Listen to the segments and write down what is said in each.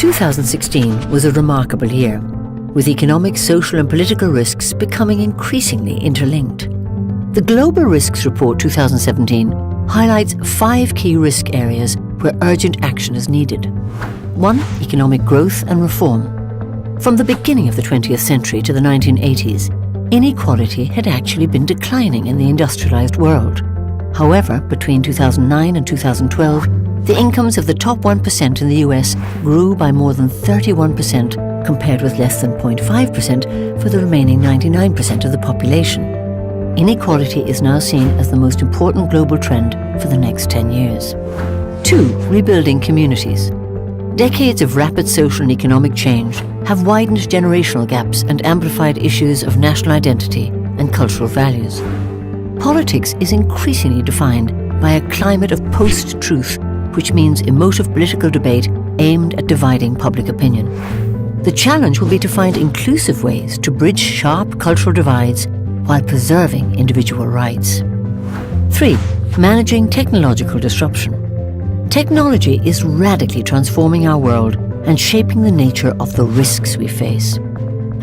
2016 was a remarkable year, with economic, social and political risks becoming increasingly interlinked. The Global Risks Report 2017 highlights 5 key risk areas where urgent action is needed. 1. Economic growth and reform. From the beginning of the 20th century to the 1980s, inequality had actually been declining in the industrialized world. However, between 2009 and 2012, the incomes of the top 1% in the US grew by more than 31%, compared with less than 0.5% for the remaining 99% of the population. Inequality is now seen as the most important global trend for the next 10 years. 2. Rebuilding communities. Decades of rapid social and economic change have widened generational gaps and amplified issues of national identity and cultural values. Politics is increasingly defined by a climate of post-truth, which means emotive political debate aimed at dividing public opinion. The challenge will be to find inclusive ways to bridge sharp cultural divides while preserving individual rights. 3. Managing technological disruption. Technology is radically transforming our world and shaping the nature of the risks we face.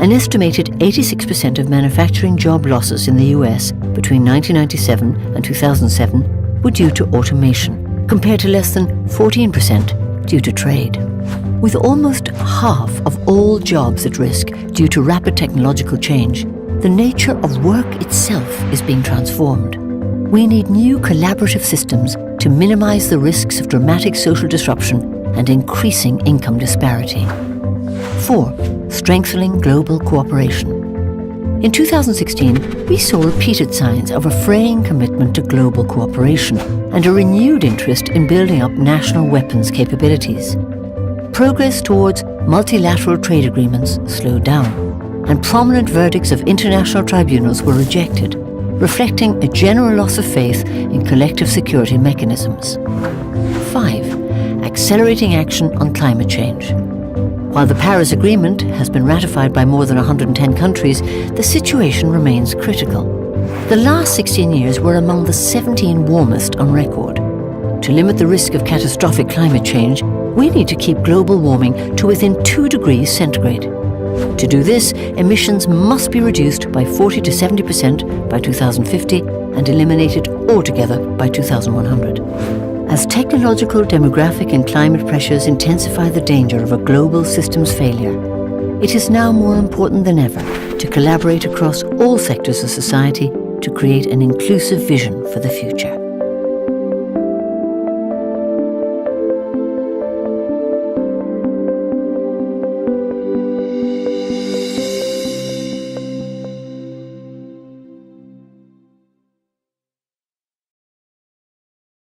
An estimated 86% of manufacturing job losses in the US between 1997 and 2007 were due to automation, compared to less than 14% due to trade. With almost half of all jobs at risk due to rapid technological change, the nature of work itself is being transformed. We need new collaborative systems to minimize the risks of dramatic social disruption and increasing income disparity. 4. Strengthening global cooperation. In 2016, we saw repeated signs of a fraying commitment to global cooperation and a renewed interest in building up national weapons capabilities. Progress towards multilateral trade agreements slowed down, and prominent verdicts of international tribunals were rejected, reflecting a general loss of faith in collective security mechanisms. 5. Accelerating action on climate change. While the Paris Agreement has been ratified by more than 110 countries, the situation remains critical. The last 16 years were among the 17 warmest on record. To limit the risk of catastrophic climate change, we need to keep global warming to within 2 degrees centigrade. To do this, emissions must be reduced by 40 to 70% by 2050 and eliminated altogether by 2100. As technological, demographic and climate pressures intensify the danger of a global systems failure, it is now more important than ever to collaborate across all sectors of society to create an inclusive vision for the future.